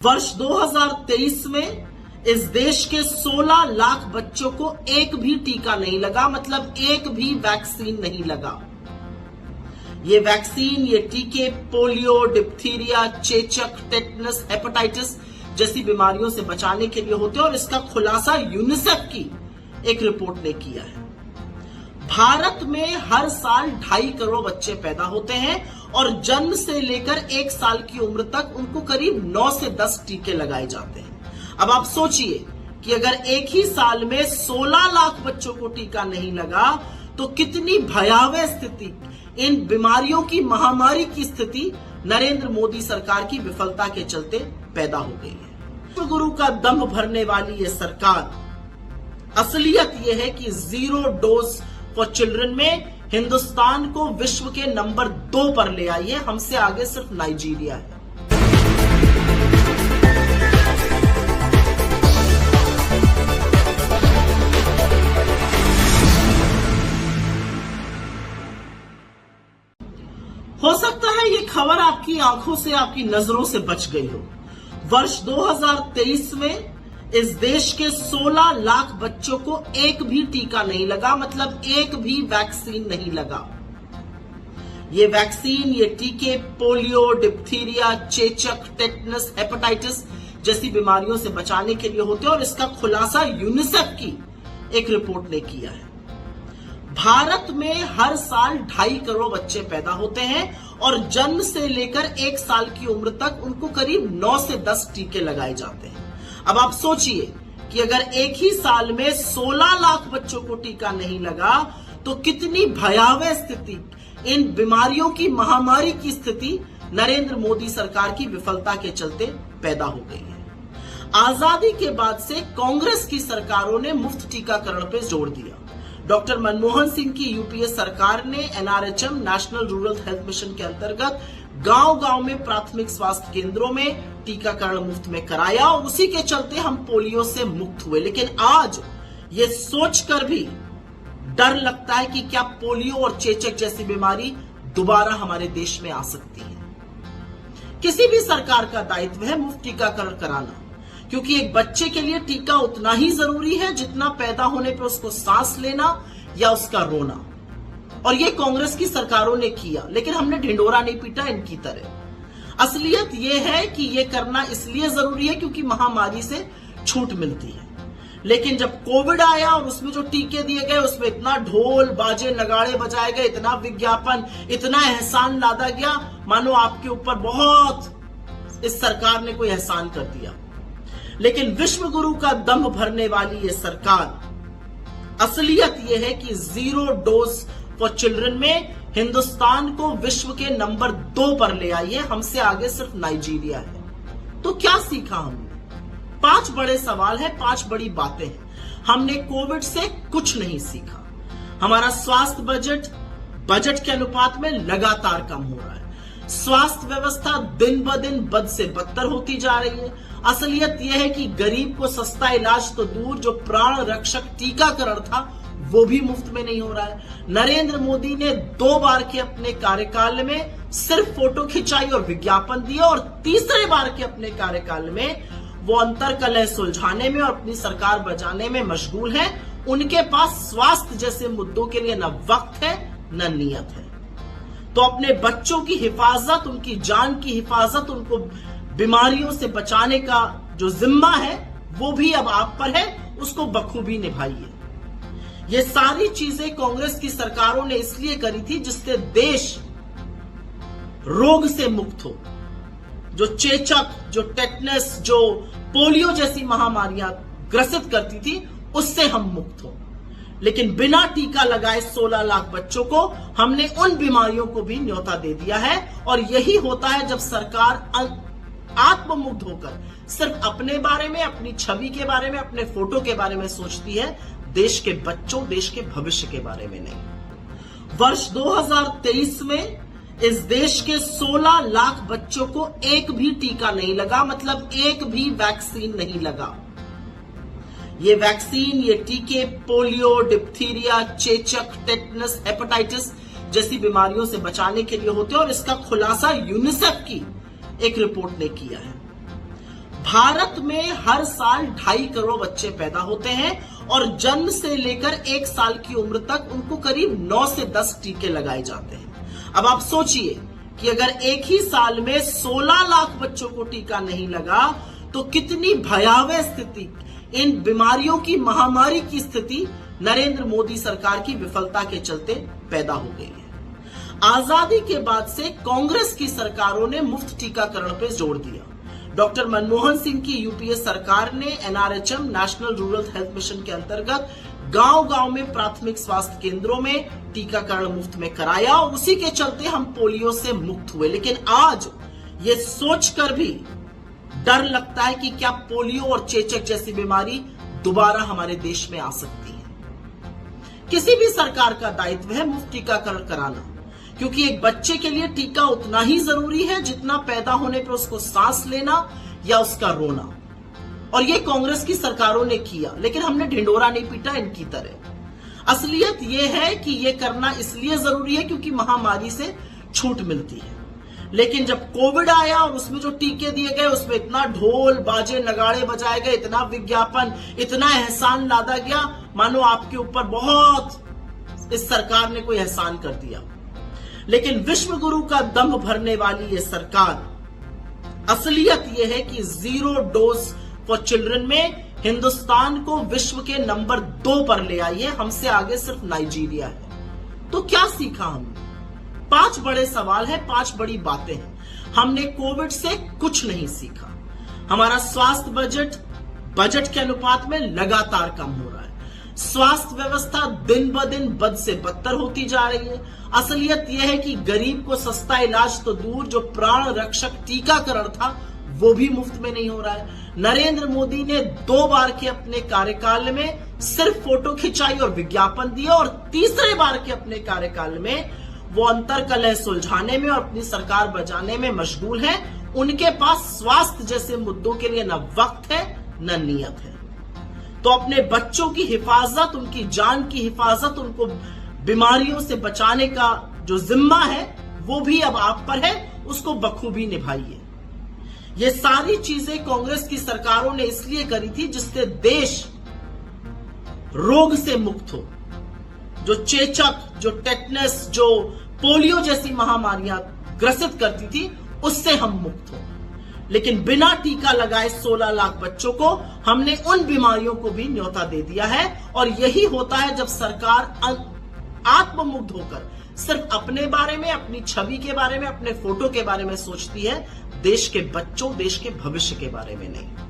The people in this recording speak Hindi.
वर्ष 2023 में इस देश के 16 लाख बच्चों को एक भी टीका नहीं लगा, मतलब एक भी वैक्सीन नहीं लगा। ये वैक्सीन, ये टीके पोलियो, डिप्थीरिया, चेचक, टेटनस, हेपेटाइटिस जैसी बीमारियों से बचाने के लिए होते हैं और इसका खुलासा यूनिसेफ की एक रिपोर्ट ने किया है। भारत में हर साल 2.5 करोड़ बच्चे पैदा होते हैं और जन्म से लेकर 1 साल की उम्र तक उनको करीब 9 से 10 टीके लगाए जाते हैं। अब आप सोचिए कि अगर एक ही साल में 16 लाख बच्चों को टीका नहीं लगा तो कितनी भयावह स्थिति, इन बीमारियों की महामारी की स्थिति नरेंद्र मोदी सरकार की विफलता के चलते पैदा हो गई है। विश्वगुरु का दम भरने वाली ये सरकार, असलियत यह है कि 0 डोज फॉर चिल्ड्रन में हिंदुस्तान को विश्व के नंबर 2 पर ले आई है। हमसे आगे सिर्फ नाइजीरिया है। हो सकता है ये खबर आपकी आंखों से, आपकी नजरों से बच गई हो। वर्ष 2023 में इस देश के 16 लाख बच्चों को एक भी टीका नहीं लगा, मतलब एक भी वैक्सीन नहीं लगा। ये वैक्सीन, ये टीके पोलियो, डिप्थीरिया, चेचक, टेटनस, हेपेटाइटिस जैसी बीमारियों से बचाने के लिए होते हैं और इसका खुलासा यूनिसेफ की एक रिपोर्ट ने किया है। भारत में हर साल 2.5 करोड़ बच्चे पैदा होते हैं और जन्म से लेकर 1 साल की उम्र तक उनको करीब 9 से 10 टीके लगाए जाते हैं। अब आप सोचिए कि अगर एक ही साल में 16 लाख बच्चों को टीका नहीं लगा तो कितनी भयावह स्थिति, इन बीमारियों की महामारी की स्थिति नरेंद्र मोदी सरकार की विफलता के चलते पैदा हो गई है। आजादी के बाद से कांग्रेस की सरकारों ने मुफ्त टीकाकरण पे जोर दिया। डॉक्टर मनमोहन सिंह की यूपीए सरकार ने NRHM, national rural health mission के अंतर्गत गांव-गांव में प्राथमिक स्वास्थ्य केंद्रों में टीकाकरण मुफ्त में कराया और उसी के चलते हम पोलियो से मुक्त हुए। लेकिन आज ये सोचकर भी डर लगता है कि क्या पोलियो और चेचक जैसी बीमारी दोबारा हमारे देश में आ सकती है। किसी भी सरकार का दायित्व है मुफ्त टीकाकरण कराना, क्योंकि एक बच्चे के लिए टीका उतना ही जरूरी है जितना पैदा होने पर उसको सांस लेना या उसका रोना। और ये कांग्रेस की सरकारों ने किया, लेकिन हमने ढिंडोरा नहीं पीटा इनकी तरह। असलियत ये है कि ये करना इसलिए जरूरी है क्योंकि महामारी से छूट मिलती है। लेकिन जब कोविड आया और उसमें जो टीके दिए गए उसमें इतना ढोल बाजे नगाड़े बजाए गए, इतना विज्ञापन, इतना एहसान लादा गया, मानो आपके ऊपर बहुत इस सरकार ने कोई एहसान कर दिया। लेकिन विश्वगुरु का दम भरने वाली ये सरकार, असलियत यह है कि 0 डोज फॉर चिल्ड्रन में हिंदुस्तान को विश्व के नंबर 2 पर ले आई है। हमसे आगे सिर्फ नाइजीरिया है। तो क्या सीखा हमने? 5 बड़े सवाल हैं, 5 बड़ी बातें हैं। हमने कोविड से कुछ नहीं सीखा। हमारा स्वास्थ्य बजट के अनुपात में लगातार कम हो रहा है। स्वास्थ्य व्यवस्था दिन ब दिन बद से बदतर होती जा रही है। असलियत यह है कि गरीब को सस्ता इलाज तो दूर, जो प्राण रक्षक टीकाकरण था वो भी मुफ्त में नहीं हो रहा है। नरेंद्र मोदी ने 2 बार के अपने कार्यकाल में सिर्फ फोटो खिंचाई और विज्ञापन दिया और तीसरे बार के अपने कार्यकाल में वो अंतर्कलह सुलझाने में और अपनी सरकार बचाने में मशगूल है। उनके पास स्वास्थ्य जैसे मुद्दों के लिए न वक्त है न नियत है। तो अपने बच्चों की हिफाजत, उनकी जान की हिफाजत, उनको बीमारियों से बचाने का जो जिम्मा है वो भी अब आप पर है, उसको बखूबी निभाइए। ये सारी चीजें कांग्रेस की सरकारों ने इसलिए करी थी जिससे देश रोग से मुक्त हो। जो चेचक, जो टेटनस, जो पोलियो जैसी महामारियां ग्रसित करती थी उससे हम मुक्त हो। लेकिन बिना टीका लगाए 16 लाख बच्चों को हमने उन बीमारियों को भी न्योता दे दिया है। और यही होता है जब सरकार आत्ममुग्ध होकर सिर्फ अपने बारे में, अपनी छवि के बारे में, अपने फोटो के बारे में सोचती है, देश के बच्चों, देश के भविष्य के बारे में नहीं। वर्ष 2023 में इस देश के 16 लाख बच्चों को एक भी टीका नहीं लगा, मतलब एक भी वैक्सीन नहीं लगा। ये वैक्सीन, ये टीके पोलियो, डिप्थीरिया, चेचक, टेटनस, हेपेटाइटिस जैसी बीमारियों से बचाने के लिए होते हैं और इसका खुलासा यूनिसेफ की एक रिपोर्ट ने किया है। भारत में हर साल 2.5 करोड़ बच्चे पैदा होते हैं और जन्म से लेकर 1 साल की उम्र तक उनको करीब 9 से 10 टीके लगाए जाते हैं। अब आप सोचिए कि अगर एक ही साल में 16 लाख बच्चों को टीका नहीं लगा तो कितनी भयावह स्थिति, इन बीमारियों की महामारी की स्थिति नरेंद्र मोदी सरकार की विफलता के चलते पैदा हो गई है। आजादी के बाद से कांग्रेस की सरकारों ने मुफ्त टीकाकरण पर जोर दिया। डॉक्टर मनमोहन सिंह की यूपीए सरकार ने NRHM national rural health mission के अंतर्गत गांव-गांव में प्राथमिक स्वास्थ्य केंद्रों में टीकाकरण मुफ्त में कराया और उसी के चलते हम पोलियो से मुक्त हुए। लेकिन आज ये सोचकर भी डर लगता है कि क्या पोलियो और चेचक जैसी बीमारी दोबारा हमारे देश में आ सकती है। किसी भी सरकार का दायित्व है मुफ्त टीकाकरण कराना, क्योंकि एक बच्चे के लिए टीका उतना ही जरूरी है जितना पैदा होने पर उसको सांस लेना या उसका रोना। और ये कांग्रेस की सरकारों ने किया, लेकिन हमने ढिंडोरा नहीं पीटा इनकी तरह। असलियत यह है कि यह करना इसलिए जरूरी है क्योंकि महामारी से छूट मिलती है। लेकिन जब कोविड आया और उसमें जो टीके दिए गए उसमें इतना ढोल बाजे नगाड़े बजाए गए, इतना विज्ञापन, इतना एहसान लादा गया, मानो आपके ऊपर बहुत इस सरकार ने कोई एहसान कर दिया। लेकिन विश्व गुरु का दम भरने वाली ये सरकार, असलियत यह है कि 0 डोज फॉर चिल्ड्रन में हिंदुस्तान को विश्व के नंबर 2 पर ले आई है। हमसे आगे सिर्फ नाइजीरिया है। तो क्या सीखा हमने? 5 बड़े सवाल है, 5 बड़ी बातें हैं। हमने कोविड से कुछ नहीं सीखा। हमारा स्वास्थ्य बजट के अनुपात में लगातार कम हो रहा है। स्वास्थ्य व्यवस्था दिन ब दिन बद से बदतर होती जा रही है। असलियत यह है कि गरीब को सस्ता इलाज तो दूर, जो प्राण रक्षक टीकाकरण था वो भी मुफ्त में नहीं हो रहा है। नरेंद्र मोदी ने 2 बार के अपने कार्यकाल में सिर्फ फोटो खिंचाई और विज्ञापन दिया और तीसरे बार के अपने कार्यकाल में वो अंतर्कलह सुलझाने में और अपनी सरकार बचाने में मशगूल है। उनके पास स्वास्थ्य जैसे मुद्दों के लिए न वक्त है न नियत है। तो अपने बच्चों की हिफाजत, उनकी जान की हिफाजत, उनको बीमारियों से बचाने का जो जिम्मा है वो भी अब आप पर है, उसको बखूबी निभाइए। ये सारी चीजें कांग्रेस की सरकारों ने इसलिए करी थी जिससे देश रोग से मुक्त हो। जो चेचक, जो टेटनस, जो पोलियो जैसी महामारियां ग्रसित करती थी उससे हम मुक्त हो। लेकिन बिना टीका लगाए 16 लाख बच्चों को हमने उन बीमारियों को भी न्योता दे दिया है। और यही होता है जब सरकार आत्ममुग्ध होकर सिर्फ अपने बारे में, अपनी छवि के बारे में, अपने फोटो के बारे में सोचती है, देश के बच्चों, देश के भविष्य के बारे में नहीं।